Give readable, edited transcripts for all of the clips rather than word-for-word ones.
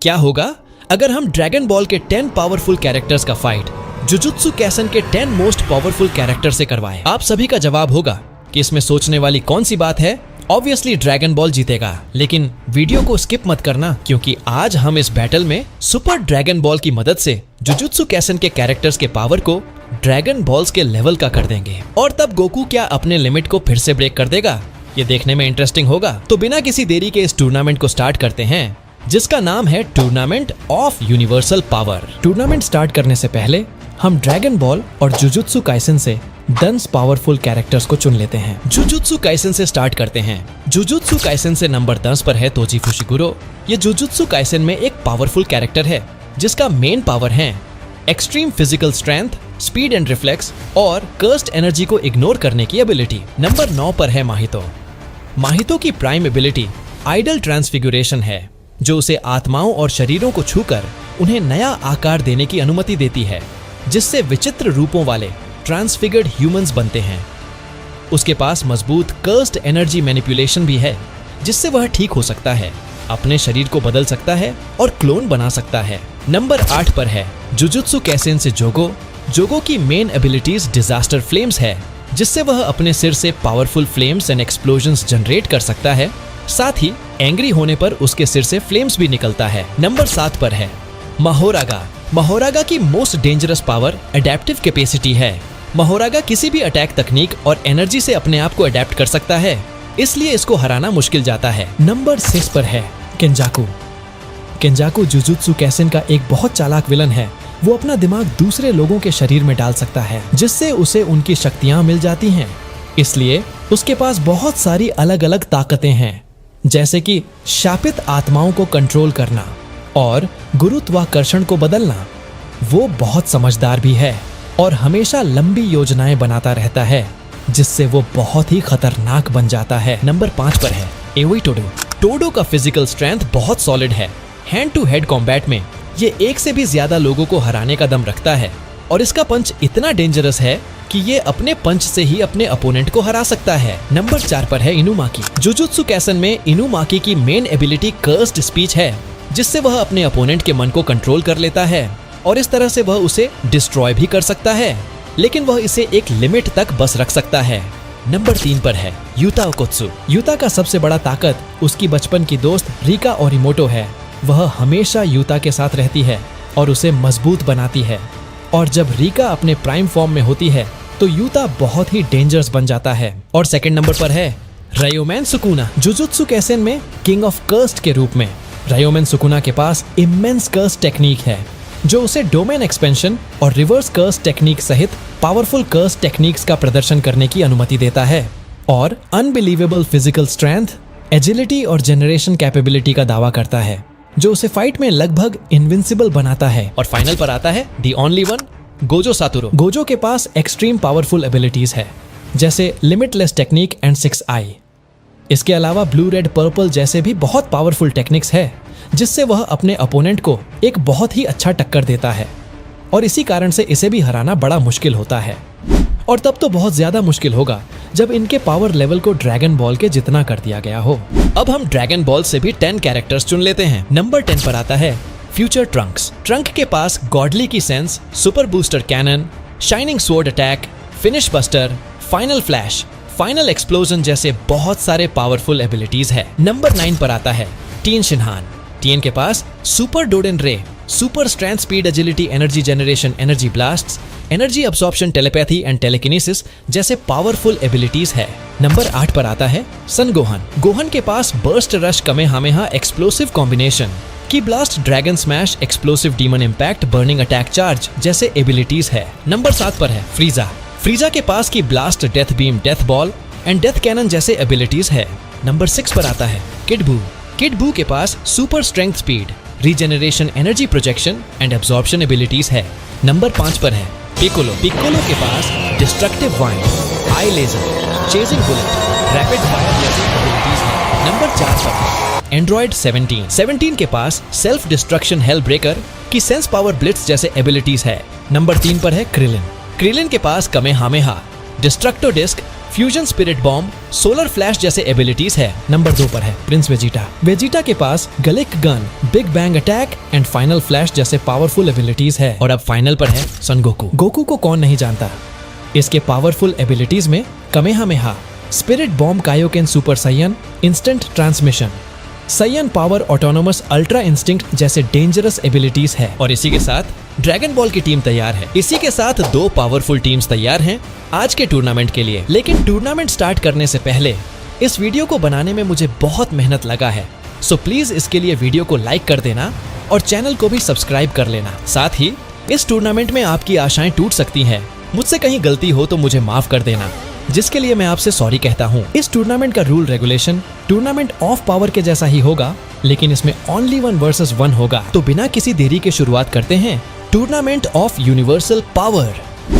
क्या होगा अगर हम ड्रैगन बॉल के 10 पावरफुल कैरेक्टर्स का फाइट जुजुत्सु कैसन के 10 मोस्ट पावरफुल कैरेक्टर से करवाएं? आप सभी का जवाब होगा कि इसमें सोचने वाली कौन सी बात है। ऑब्वियसली ड्रैगन बॉल जीतेगा, लेकिन वीडियो को स्किप मत करना क्योंकि आज हम इस बैटल में सुपर ड्रैगन बॉल की मदद से जुजुत्सु कैसन के कैरेक्टर्स के पावर को ड्रैगन बॉल्स के लेवल का कर देंगे। और तब गोकू क्या अपने लिमिट को फिर से ब्रेक कर देगा? ये देखने में इंटरेस्टिंग होगा। तो बिना किसी देरी के इस टूर्नामेंट को स्टार्ट करते हैं, जिसका नाम है tournament of universal power. Tournament start करने से पहले हम ड्रैगन बॉल और जुजुत्सु काइसन से 10 पावरफुल कैरेक्टर्स को चुन लेते हैं। जुजुत्सु काइसन से स्टार्ट करते हैं। जुजुत्सु काइसन से नंबर 10 पर है तोजी फुशिगुरो। ये जुजुत्सु काइसन में एक पावरफुल कैरेक्टर है जिसका मेन पावर है extreme physical strength, speed and reflex और कर्स्ड एनर्जी को इग्नोर करने की एबिलिटी। नंबर 9 पर है माहितो। माहितो की प्राइम एबिलिटी आइडल ट्रांसफिगुरेशन है, जो उसे आत्माओं और शरीरों को छूकर उन्हें नया आकार देने की अनुमति देती है, जिससे विचित्र रूपों वाले ट्रांसफिगर्ड ह्यूमंस बनते हैं। उसके पास मजबूत कर्स्ड एनर्जी मैनिपुलेशन भी है, जिससे वह ठीक हो सकता है, अपने शरीर को बदल सकता है और क्लोन बना सकता है। नंबर 8 पर है जुजुत्सु कैसन से जोगो। जोगो की मेन एबिलिटीज डिजास्टर फ्लेम्स है, जिससे वह अपने सिर से powerful flames and explosions generate कर सकता है। साथ ही एंग्री होने पर उसके सिर से फ्लेम्स भी निकलता है। नंबर 7 पर है महोरागा। महोरागा की most dangerous power adaptive capacity है। महोरागा किसी भी अटैक तकनीक और एनर्जी से अपने आप को अडेप्ट कर सकता है, इसलिए इसको हराना मुश्किल जाता है। नंबर 6 पर है केंजाकू। केंजाकू जुजुत्सु कैसन का एक बहुत चालाक विलन है। वो अपना दिमाग दूसरे लोगों के शरीर में डाल सकता है, जिससे उसे उनकी शक्तियां मिल जाती हैं। इसलिए उसके पास बहुत सारी अलग अलग ताकतें हैं, जैसे कि शापित आत्माओं को कंट्रोल करना और गुरुत्वाकर्षण को बदलना। वो बहुत समझदार भी है और हमेशा लंबी योजनाएं बनाता रहता है, जिससे वो बहुत ही खतरनाक बन जाता है। नंबर 5 पर है एओई टोडो। टोडो का फिजिकल स्ट्रेंथ बहुत सॉलिड है। हैंड टू हेड कॉम्बैट में ये एक से भी ज्यादा लोगों को हराने का दम रखता है और इसका पंच इतना डेंजरस है कि ये अपने पंच से ही अपने अपोनेंट को हरा सकता है। नंबर 4 पर है इनुमाकी। जुजुत्सु कैसन में इनुमाकी की मेन एबिलिटी कर्स्ड स्पीच है, जिससे वह अपने अपोनेंट के मन को कंट्रोल कर लेता है और इस तरह से वह उसे डिस्ट्रॉय भी कर सकता है, लेकिन वह इसे एक लिमिट तक बस रख सकता है। नंबर 3 पर है युता ओकोत्सु। युता का सबसे बड़ा ताकत उसकी बचपन की दोस्त रिका ओरिमोटो है। वह हमेशा युता के साथ रहती है और उसे मजबूत बनाती है, और जब रिका अपने प्राइम फॉर्म में होती है तो युता बहुत ही डेंजरस बन जाता है। और सेकंड नंबर पर है रयोमैन सुकुना। जुजुत्सु कैसन में किंग ऑफ कर्स्ड के रूप में रयोमैन सुकुना के पास इमेंस कर्स्ड टेक्निक है, जो उसे डोमेन एक्सपेंशन और रिवर्स कर्स टेक्निक सहित पावरफुल कर्स टेक्निक्स का प्रदर्शन करने की अनुमति देता है, और अनबिलीवेबल फिजिकल स्ट्रेंथ, एजिलिटी और जनरेशन कैपेबिलिटी का दावा करता है, जो उसे फाइट में लगभग इनविंसिबल बनाता है। और फाइनल पर आता है the only one Gojo Satoru. Gojo के पास एक्सट्रीम पावरफुल एबिलिटीज है, जैसे लिमिटलेस टेक्निक एंड 6 आई। इसके अलावा ब्लू रेड पर्पल जैसे भी बहुत पावरफुल टेक्निक्स है, जिससे वह अपने अपोनेंट को एक बहुत ही अच्छा टक्कर देता है, और इसी कारण से इसे भी हराना बड़ा मुश्किल होता है। और तब तो बहुत ज्यादा मुश्किल होगा जब इनके पावर लेवल को ड्रैगन बॉल के जितना कर दिया गया हो। अब हम ड्रैगन बॉल से भी 10 कैरेक्टर्स चुन लेते हैं। नंबर 10 पर आता है फ्यूचर ट्रंक्स। ट्रंक के पास गॉडली की sense, super booster cannon, shining sword attack, finish buster, final flash, final explosion जैसे बहुत सारे पावरफुल एबिलिटीज है। नंबर 9 पर आता है टीन शिनहान। टीन के पास super dodon ray, super strength, speed, agility, energy generation, energy blasts, energy absorption, telepathy and telekinesis जैसे पावरफुल एबिलिटीज है। नंबर 8 पर आता है सन गोहन। गोहन के पास burst rush, Kamehameha, explosive combination, ki blast, dragon smash, explosive demon impact, burning attack charge जैसे abilities है। Number 7 पर है फ्रीजा। फ्रीजा के पास ki blast, death beam, death ball and death cannon जैसे abilities है। नंबर 6 पर आता है किड बू। किड बू के पास super strength, speed, regeneration, energy projection and absorption abilities है। नंबर 5 पर है पिकोलो। पिकोलो के पास destructive wind, eye laser, chasing bullet, rapid fire जैसी एबिलिटीज है। नंबर 4 पर है एंड्रॉइड 17। 17 के पास सेल्फ डिस्ट्रक्शन, हेल ब्रेकर की सेंस पावर, ब्लिट्स जैसे एबिलिटीज है। नंबर 3 पर है क्रिलिन। क्रिलिन के पास Kamehameha, destructo disc, fusion spirit bomb, solar flash जैसे एबिलिटीज है। नंबर 2 पर है प्रिंस वेजिटा। वेजिटा के पास Galick gun, big bang attack and final flash जैसे पावरफुल एबिलिटीज है। और अब फाइनल पर है सन गोकू। गोकू को कौन नहीं जानता। इसके पावरफुल एबिलिटीज में Kamehameha, spirit bomb Kaioken super Saiyan, instant transmission, Saiyan power autonomous ultra instinct जैसे डेंजरस एबिलिटीज है। और इसी के साथ ड्रैगन बॉल की टीम तैयार है। इसी के साथ 2 पावरफुल टीम्स तैयार हैं आज के टूर्नामेंट के लिए। लेकिन टूर्नामेंट स्टार्ट करने से पहले इस वीडियो को बनाने में मुझे बहुत मेहनत लगा है, सो प्लीज इसके लिए वीडियो को लाइक कर देना और चैनल को भी सब्सक्राइब कर लेना। साथ ही इस टूर्नामेंट में आपकी आशाएं टूट सकती हैं। मुझसे कहीं गलती हो तो मुझे माफ कर देना, जिसके लिए मैं आपसे सॉरी कहता हूँ। इस टूर्नामेंट का rule regulation tournament of power के जैसा ही होगा, लेकिन इसमें ओनली 1 वर्सेस 1 होगा। तो बिना किसी देरी के शुरुआत करते हैं टूर्नामेंट ऑफ यूनिवर्सल पावर।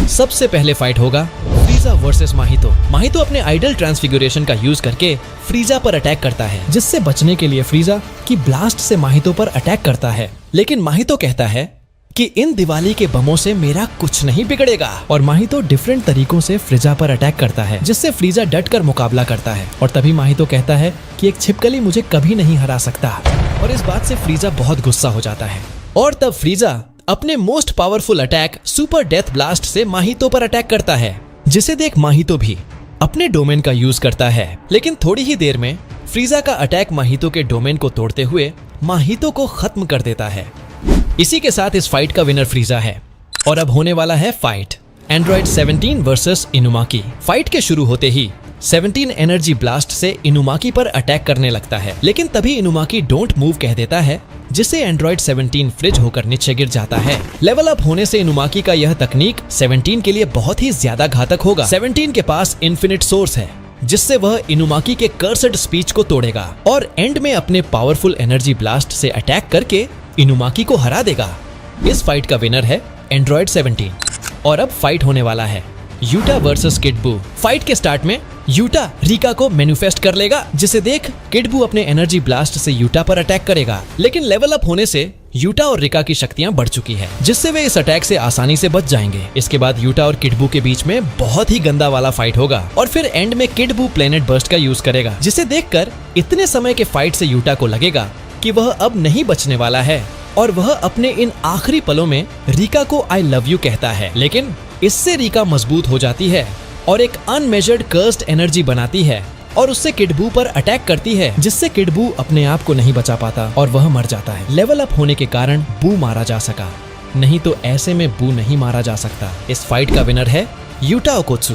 सबसे पहले फाइट होगा फ्रीजा वर्सेस माहितो। माहितो अपने आइडल ट्रांसफिगुरेशन का यूज करके फ्रीजा पर अटैक करता है, जिससे बचने के लिए फ्रीजा की ब्लास्ट से माहितो पर अटैक करता है। लेकिन माहितो कहता है कि इन दिवाली के बमों से मेरा कुछ नहीं बिगड़ेगा। और माहितो डिफरेंट तरीकों से फ्रीजा पर अटैक करता है, जिससे फ्रीजा डट कर मुकाबला करता है। और तभी माहितो कहता है कि एक छिपकली मुझे कभी नहीं हरा सकता। और इस बात से फ्रीजा बहुत गुस्सा हो जाता है। और तब फ्रीजा अपने most powerful attack super death blast से माहितो पर अटैक करता है, जिसे देख माहितो भी अपने डोमेन का यूज करता है। लेकिन थोड़ी ही देर में फ्रीजा का अटैक माहितो के डोमेन को तोड़ते हुए माहितो को खत्म कर देता है। इसी के साथ इस फाइट का विनर फ्रीजा है। और अब होने वाला है फाइट एंड्रॉइड 17 वर्सेस इनुमाकी। फाइट के शुरू होते ही 17 एनर्जी ब्लास्ट से इनुमाकी पर अटैक करने लगता है, लेकिन तभी इनुमाकी डोंट मूव कह देता है, जिससे एंड्रॉइड 17 फ्रिज होकर नीचे गिर जाता है। लेवल अप होने से इनुमाकी का यह तकनीक 17 के लिए बहुत ही ज्यादा घातक होगा। 17 के पास इन्फिनिट सोर्स है, जिससे वह इनुमाकी के कर्सड स्पीच को तोड़ेगा और एंड में अपने पावरफुल एनर्जी ब्लास्ट से अटैक करके इनुमाकी को हरा देगा। इस फाइट का विनर है एंड्रॉइड 17। और अब फाइट होने वाला है यूटा वर्सेस किड बू। फाइट के स्टार्ट में यूटा रिका को मैनिफेस्ट कर लेगा, जिसे देख किड बू अपने एनर्जी ब्लास्ट से यूटा पर अटैक करेगा। लेकिन लेवल अप होने से यूटा और रिका की शक्तियां बढ़ चुकी है, जिससे वे इस अटैक से आसानी से बच जाएंगे। इसके बाद यूटा और किड बू के बीच में बहुत ही गंदा वाला फाइट होगा और फिर एंड में किड बू प्लेनेट बर्स्ट का यूज करेगा, जिसे देखकर इतने समय के फाइट से यूटा को लगेगा कि वह अब नहीं बचने वाला है और वह अपने इन आखिरी पलों में रिका को आई लव यू कहता है। लेकिन इससे रिका मजबूत हो जाती है और एक अनमेजर्ड कर्स्ड एनर्जी बनाती है और उससे किड बू पर अटैक करती है, जिससे किड बू अपने आप को नहीं बचा पाता और वह मर जाता है। लेवल अप होने के कारण बू मारा जा सका, नहीं तो ऐसे में बू नहीं मारा जा सकता। इस फाइट का विनर है यूटा ओकोत्सु।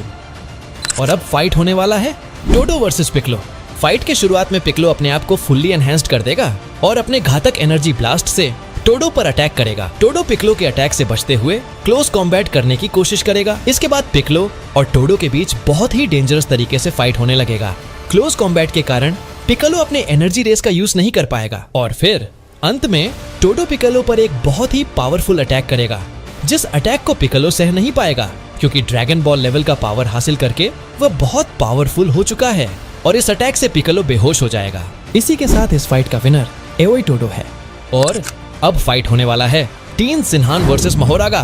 और अब फाइट होने वाला है डोडो वर्सेस पिक्लो। फाइट के शुरुआत में पिक्लो अपने आप को फुल्ली एनहेंस्ड कर देगा और अपने घातक एनर्जी ब्लास्ट से टोडो पर अटैक करेगा। टोडो पिक्लो के अटैक से बचते हुए क्लोज कॉम्बैट करने की कोशिश करेगा। इसके बाद पिक्लो और टोडो के बीच बहुत ही डेंजरस तरीके से फाइट होने लगेगा। क्लोज कॉम्बैट के कारण पिक्लो अपने एनर्जी रेस का यूज नहीं कर पाएगा और फिर अंत में टोडो पिक्लो पर एक बहुत ही पावरफुल अटैक करेगा, जिस अटैक को पिक्लो सह नहीं पाएगा, क्योंकि ड्रैगन बॉल लेवल का पावर हासिल करके वह बहुत पावरफुल हो चुका है और इस अटैक से पिक्लो बेहोश हो जाएगा। इसी के साथ इस फाइट का विनर एओई टोडो है। और अब फाइट होने वाला है टीन सिन्हान वर्सेस महोरागा।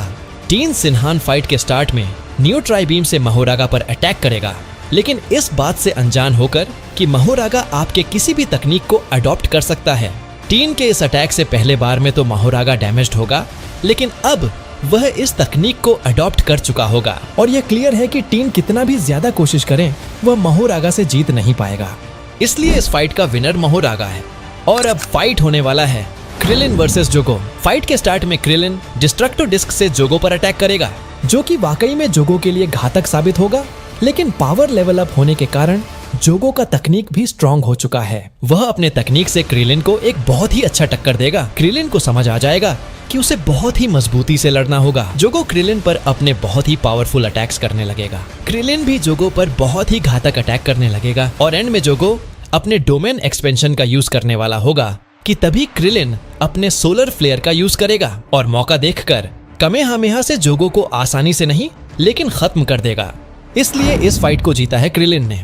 टीन सिन्हान फाइट के स्टार्ट में न्यू ट्राई बीम से महोरागा पर अटैक करेगा, लेकिन इस बात से अनजान होकर कि महोरागा आपके किसी भी तकनीक को अडॉप्ट कर सकता है। टीन के इस अटैक से पहले बार में तो महोरागा डैमेज्ड होगा, लेकिन अब वह इस तकनीक को अडॉप्ट कर चुका होगा और यह क्लियर है कि टीन कितना भी ज्यादा कोशिश करें वह महोरागा से जीत नहीं पाएगा। इसलिए इस फाइट का विनर महोरागा है। और अब फाइट होने वाला है क्रिलिन वर्सेस जोगो। फाइट के स्टार्ट में क्रिलिन डिस्ट्रक्टो डिस्क से जोगो पर अटैक करेगा, जो कि वाकई में जोगो के लिए घातक साबित होगा। लेकिन पावर लेवल अप होने के कारण जोगो का तकनीक भी स्ट्रॉन्ग हो चुका है। वह अपने तकनीक से क्रिलिन को एक बहुत ही अच्छा टक्कर देगा। क्रिलिन को समझ आ जाएगा कि उसे बहुत ही मजबूती से लड़ना होगा। जोगो क्रिलिन पर अपने बहुत ही पावरफुल अटैक्स करने लगेगा। क्रिलिन भी जोगो पर बहुत ही घातक अटैक करने लगेगा और एंड में जोगो अपने डोमेन एक्सपेंशन का यूज करने वाला होगा कि तभी क्रिलिन अपने सोलर फ्लेयर का यूज करेगा और मौका देखकर कमेहामेहा से जोगो को आसानी से नहीं लेकिन खत्म कर देगा। इसलिए इस फाइट को जीता है क्रिलिन ने।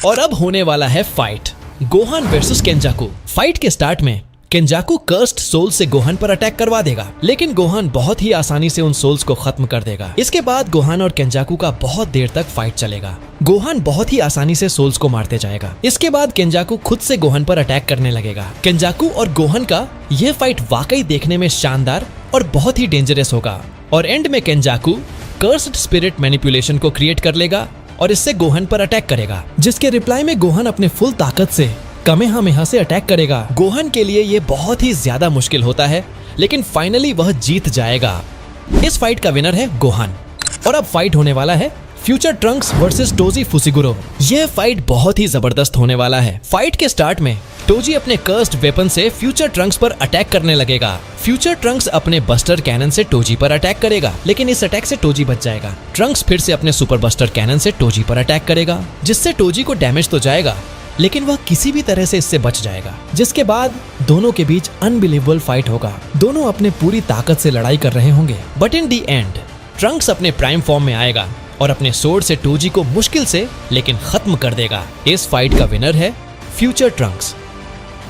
और अब होने वाला है फाइट गोहान वर्सेस केंजाकू। फाइट के स्टार्ट में केंजाकू कर्स्ड सोल से गोहान पर अटैक करवा देगा, लेकिन गोहान बहुत ही आसानी से उन सोल्स को खत्म कर देगा। इसके बाद गोहान और केंजाकू का बहुत देर तक फाइट चलेगा। गोहान बहुत ही आसानी से सोल्स को मारते जाएगा। इसके बाद केंजाकू खुद से गोहान पर अटैक करने लगेगा। केंजाकू और गोहान का यह फाइट वाकई देखने में शानदार और बहुत ही डेंजरस होगा और एंड में केंजाकू कर्स्ड स्पिरिट मैनिपुलेशन को क्रिएट कर लेगा और इससे गोहान पर अटैक करेगा, जिसके रिप्लाई में गोहान अपने फुल ताकत से कामेहामेहा से अटैक करेगा। गोहान के लिए ये बहुत ही ज्यादा मुश्किल होता है, लेकिन फाइनली वह जीत जाएगा। इस फाइट का विनर है गोहान और अब फाइट होने वाला है फ्यूचर ट्रंक्स वर्सेस टोजी फुसिगुरो। यह फाइट बहुत ही जबरदस्त होने वाला है। फाइट के स्टार्ट में टोजी अपने कर्स्ड वेपन से फ्यूचर ट्रंक्स पर अटैक करने लगेगा। फ्यूचर ट्रंक्स अपने बस्टर कैनन से टोजी पर अटैक करेगा, लेकिन इस अटैक से टोजी बच जाएगा। ट्रंक्स फिर से अपने सुपर बस्टर कैनन से टोजी पर अटैक करेगा, जिससे टोजी को डैमेज तो जाएगा, लेकिन वह किसी भी तरह से इससे बच जाएगा। जिसके बाद दोनों के बीच अनबिलीवेबल फाइट होगा। दोनों अपने पूरी ताकत से लड़ाई कर रहे होंगे, but in the and Trunks अपने प्राइम फॉर्म में आएगा और अपने स्वॉर्ड से टोजी को मुश्किल से लेकिन खत्म कर देगा। इस फाइट का विनर है future Trunks.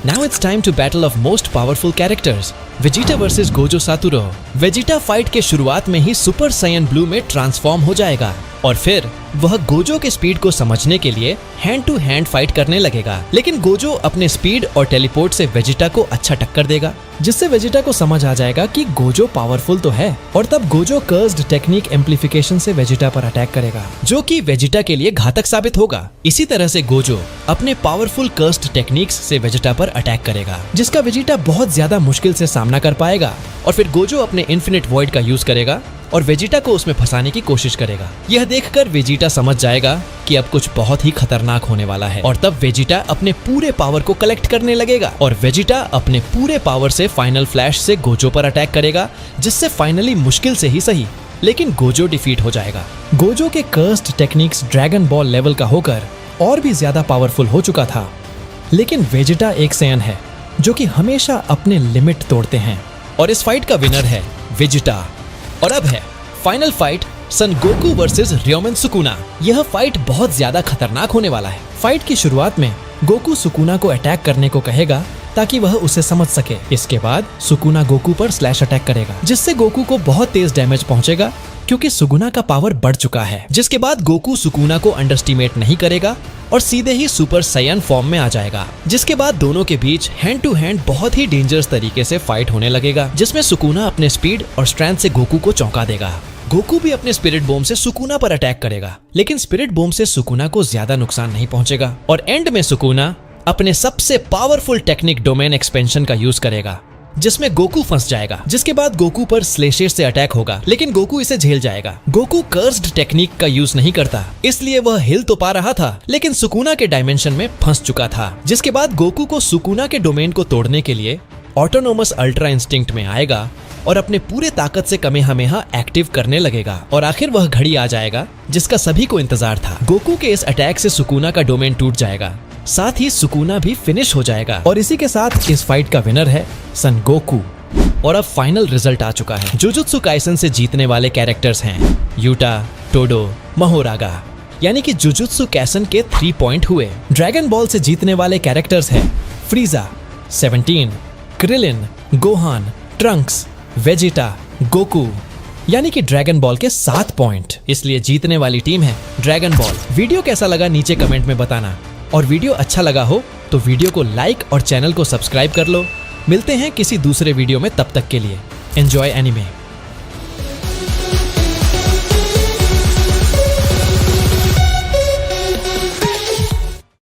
Now it's time to battle of most powerful characters. Vegeta versus Gojo Satoru. Vegeta fight के शुरुआत में ही सुपर साइयन ब्लू में ट्रांसफॉर्म हो जाएगा और फिर वह गोजो के स्पीड को समझने के लिए हैंड टू हैंड फाइट करने लगेगा, लेकिन गोजो अपने स्पीड और टेलीपोर्ट से वेजिटा को अच्छा टक्कर देगा, जिससे वेजिटा को समझ आ जाएगा कि गोजो पावरफुल तो है और तब गोजो कर्स्ड टेक्निक एम्प्लीफिकेशन से वेजिटा पर अटैक करेगा, जो कि वेजिटा के लिए घातक साबित होगा। इसी तरह से गोजो अपने पावरफुल कर्स्ड टेक्निक्स से वेजिटा पर अटैक करेगा, जिसका वेजिटा बहुत ज्यादा मुश्किल से सामना कर पाएगा और फिर गोजो अपने इन्फिनिट वॉइड का यूज करेगा और वेजिटा को उसमें फंसाने की कोशिश करेगा। यह देखकर वेजिटा समझ जाएगा कि अब कुछ बहुत ही खतरनाक होने वाला है और तब वेजिटा अपने पूरे पावर को कलेक्ट करने लगेगा और वेजिटा अपने पूरे पावर से फाइनल फ्लैश से गोजो पर अटैक करेगा, जिससे फाइनली मुश्किल से ही सही लेकिन गोजो डिफीट हो जाएगा। गोजो के cursed techniques dragon ball level का होकर और भी ज्यादा पावरफुल हो चुका था, लेकिन वेजिटा एक सैयन है जो कि हमेशा अपने लिमिट तोड़ते हैं और इस फाइट का विनर है वेजिटा। और अब है फाइनल फाइट सन गोकू वर्सेस र्योमेन सुकुना। यह फाइट बहुत ज्यादा खतरनाक होने वाला है। फाइट की शुरुआत में गोकू सुकुना को अटैक करने को कहेगा ताकि वह उसे समझ सके। इसके बाद सुकुना गोकू पर स्लैश अटैक करेगा, जिससे गोकू को बहुत तेज डैमेज पहुंचेगा क्योंकि सुकुना का पावर बढ़ चुका है। जिसके बाद गोकू सुकुना को अंडरस्टिमेट नहीं करेगा और सीधे ही सुपर साइयन फॉर्म में आ जाएगा। जिसके बाद दोनों के बीच हैंड टू हैंड बहुत ही डेंजरस तरीके से फाइट होने लगेगा, जिसमें सुकुना अपने स्पीड और स्ट्रेंथ से गोकू को चौंका देगा। गोकू भी अपने स्पिरिट बॉम्ब से सुकुना पर अटैक करेगा, लेकिन स्पिरिट बॉम्ब से सुकुना को ज्यादा नुकसान नहीं पहुंचेगा और एंड में सुकुना अपने सबसे पावरफुल टेक्निक डोमेन एक्सपेंशन का यूज करेगा, जिसमें गोकू फंस जाएगा। जिसके बाद गोकू पर स्लेशेर से अटैक होगा, लेकिन गोकू इसे झेल जाएगा। गोकू कर्स्ड टेक्निक का यूज नहीं करता, इसलिए वह हिल तो पा रहा था, लेकिन सुकुना के डायमेंशन में फंस चुका था। जिसके बाद गोकू को सुकुना के डोमेन को तोड़ने के लिए ऑटोनोमस अल्ट्रा इंस्टिंक्ट में आएगा और अपने पूरे ताकत से कामेहामेहा एक्टिव करने लगेगा और आखिर वह घड़ी आ जाएगा जिसका सभी को इंतजार था। गोकू के इस अटैक से सुकुना का डोमेन टूट जाएगा, साथ ही सुकुना भी फिनिश हो जाएगा और इसी के साथ इस फाइट का विनर है सन गोकू। और अब फाइनल रिजल्ट आ चुका है। जुजुत्सु काइसन से जीतने वाले कैरेक्टर्स हैं यूटा, टोडो, महोरागा, यानी कि जुजुत्सु काइसन के 3 पॉइंट हुए। ड्रैगन बॉल से जीतने वाले कैरेक्टर्स हैं फ्रीजा, 17, Krillin, Gohan, Trunks, Vegeta, Goku, यानी कि ड्रैगन बॉल के 7 पॉइंट। इसलिए जीतने वाली टीम है ड्रैगन बॉल। वीडियो कैसा लगा नीचे कमेंट में बताना और वीडियो अच्छा लगा हो तो वीडियो को लाइक और चैनल को सब्सक्राइब कर लो। मिलते हैं किसी दूसरे वीडियो में, तब तक के लिए एंजॉय एनीमे।